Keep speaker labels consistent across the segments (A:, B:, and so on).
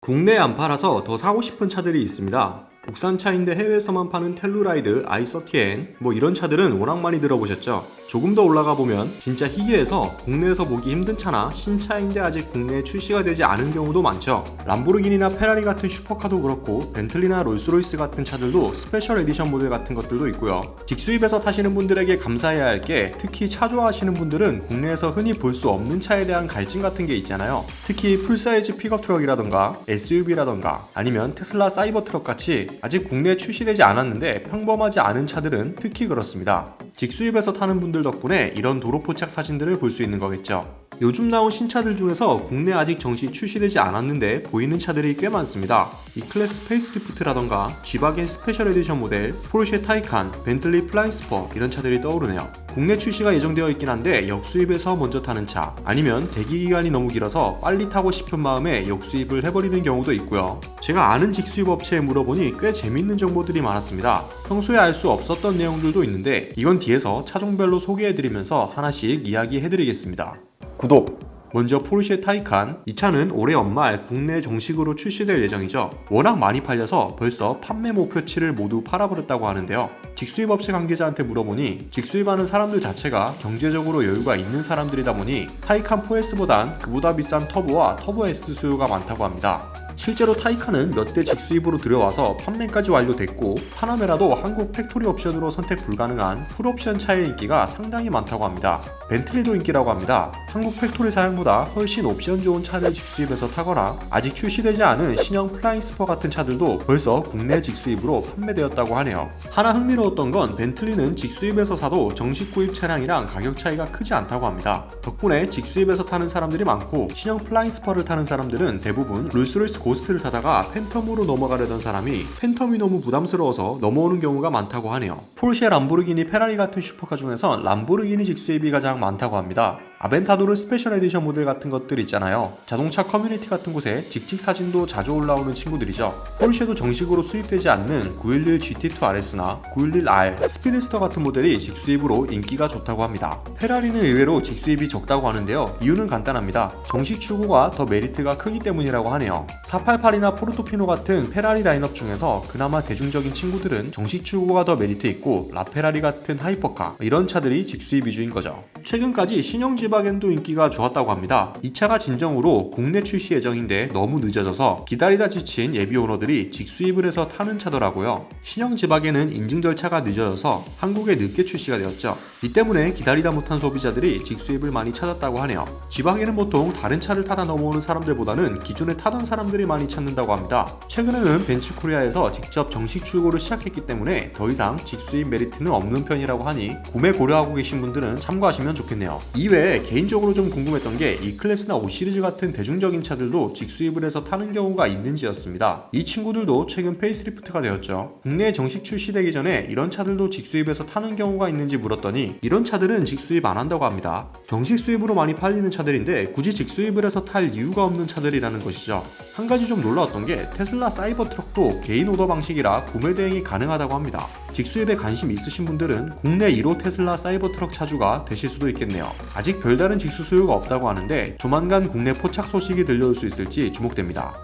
A: 국내에 안 팔아서 더 사고 싶은 차들이 있습니다. 국산 차인데 해외에서만 파는 텔루라이드 i30N 이런 차들은 워낙 많이 들어보셨죠? 조금 더 올라가 보면 진짜 희귀해서 국내에서 보기 힘든 차나 신차인데 아직 국내에 출시가 되지 않은 경우도 많죠. 람보르기니나 페라리 같은 슈퍼카도 그렇고 벤틀리나 롤스로이스 같은 차들도 스페셜 에디션 모델 같은 것들도 있고요. 직수입에서 타시는 분들에게 감사해야 할 게 특히 차 좋아하시는 분들은 국내에서 흔히 볼 수 없는 차에 대한 갈증 같은 게 있잖아요. 특히 풀사이즈 픽업 트럭이라던가 SUV라던가 아니면 테슬라 사이버 트럭 같이 아직 국내에 출시되지 않았는데 평범하지 않은 차들은 특히 그렇습니다. 직수입에서 타는 분들 덕분에 이런 도로 포착 사진들을 볼 수 있는 거겠죠. 요즘 나온 신차들 중에서 국내 아직 정식 출시되지 않았는데 보이는 차들이 꽤 많습니다. E클래스 페이스리프트라던가 G바겐 스페셜 에디션 모델, 포르쉐 타이칸, 벤틀리 플라잉스퍼 이런 차들이 떠오르네요. 국내 출시가 예정되어 있긴 한데 역수입에서 먼저 타는 차, 아니면 대기기간이 너무 길어서 빨리 타고 싶은 마음에 역수입을 해버리는 경우도 있고요. 제가 아는 직수입 업체에 물어보니 꽤 재밌는 정보들이 많았습니다. 평소에 알 수 없었던 내용들도 있는데 이건 뒤에서 차종별로 소개해드리면서 하나씩 이야기해드리겠습니다. 구독! 먼저 포르쉐 타이칸, 이 차는 올해 연말 국내에 정식으로 출시될 예정이죠. 워낙 많이 팔려서 벌써 판매 목표치를 모두 팔아버렸다고 하는데요. 직수입 업체 관계자한테 물어보니 직수입하는 사람들 자체가 경제적으로 여유가 있는 사람들이다 보니 타이칸 4S보단 그보다 비싼 터보와 터보 S 수요가 많다고 합니다. 실제로 타이칸은 몇 대 직수입으로 들여와서 판매까지 완료됐고 파나메라도 한국 팩토리 옵션으로 선택 불가능한 풀옵션 차의 인기가 상당히 많다고 합니다. 벤틀리도 인기라고 합니다. 한국 팩토리 사양보다 훨씬 옵션 좋은 차를 직수입해서 타거나 아직 출시되지 않은 신형 플라잉스퍼 같은 차들도 벌써 국내 직수입으로 판매되었다고 하네요. 하나 흥미로웠던 건 벤틀리는 직수입에서 사도 정식 구입 차량이랑 가격 차이가 크지 않다고 합니다. 덕분에 직수입에서 타는 사람들이 많고 신형 플라잉스퍼를 타는 사람들은 대부분 롤스로이스 고스트를 타다가 팬텀으로 넘어가려던 사람이 팬텀이 너무 부담스러워서 넘어오는 경우가 많다고 하네요. 포르쉐, 람보르기니, 페라리 같은 슈퍼카 중에선 람보르기니 직수입이 가장 많다고 합니다. 아벤타도르 스페셜 에디션 모델 같은 것들 있잖아요. 자동차 커뮤니티 같은 곳에 직직 사진도 자주 올라오는 친구들이죠. 포르쉐도 정식으로 수입되지 않는 911 GT2 RS나 911R, 스피드스터 같은 모델이 직수입으로 인기가 좋다고 합니다. 페라리는 의외로 직수입이 적다고 하는데요. 이유는 간단합니다. 정식 출고가 더 메리트가 크기 때문이라고 하네요. 488이나 포르토피노 같은 페라리 라인업 중에서 그나마 대중적인 친구들은 정식 출고가 더 메리트 있고 라페라리 같은 하이퍼카 이런 차들이 직수입 위주인 거죠. 최근까지 신형 G바겐도 인기가 좋았다고 합니다. 이 차가 진정으로 국내 출시 예정인데 너무 늦어져서 기다리다 지친 예비 오너들이 직수입을 해서 타는 차더라고요. 신형 G바겐은 인증 절차가 늦어져서 한국에 늦게 출시가 되었죠. 이 때문에 기다리다 못한 소비자들이 직수입을 많이 찾았다고 하네요. G바겐은 보통 다른 차를 타다 넘어오는 사람들보다는 기존에 타던 사람들이 많이 찾는다고 합니다. 최근에는 벤츠코리아에서 직접 정식 출고를 시작했기 때문에 더 이상 직수입 메리트는 없는 편이라고 하니 구매 고려하고 계신 분들은 참고하시면 좋겠네요. 이외에 개인적으로 좀 궁금했던 게 E클래스나 5시리즈 같은 대중적인 차들도 직수입을 해서 타는 경우가 있는지였습니다. 이 친구들도 최근 페이스리프트가 되었죠. 국내에 정식 출시되기 전에 이런 차들도 직수입해서 타는 경우가 있는지 물었더니 이런 차들은 직수입 안 한다고 합니다. 정식 수입으로 많이 팔리는 차들인데 굳이 직수입을 해서 탈 이유가 없는 차들이라는 것이죠. 한 가지 좀 놀라웠던 게 테슬라 사이버 트럭도 개인 오더 방식이라 구매 대행이 가능하다고 합니다. 직수입에 관심 있으신 분들은 국내 1호 테슬라 사이버 트럭 차주가 되실 수도 있겠네요. 아직 별다른 직수 수요가 없다고 하는데 조만간 국내 포착 소식이 들려올 수 있을지 주목됩니다.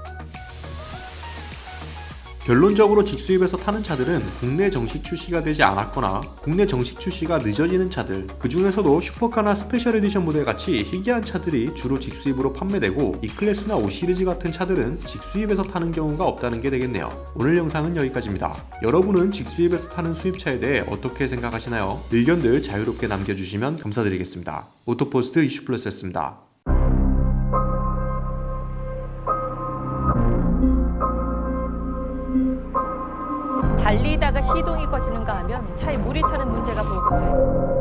A: 결론적으로 직수입에서 타는 차들은 국내 정식 출시가 되지 않았거나 국내 정식 출시가 늦어지는 차들, 그 중에서도 슈퍼카나 스페셜 에디션 모델 같이 희귀한 차들이 주로 직수입으로 판매되고 E클래스나 5시리즈 같은 차들은 직수입에서 타는 경우가 없다는 게 되겠네요. 오늘 영상은 여기까지입니다. 여러분은 직수입에서 타는 수입차에 대해 어떻게 생각하시나요? 의견들 자유롭게 남겨주시면 감사드리겠습니다. 오토포스트 이슈플러스였습니다.
B: 달리다가 시동이 꺼지는가 하면 차에 물이 차는 문제가 보거든.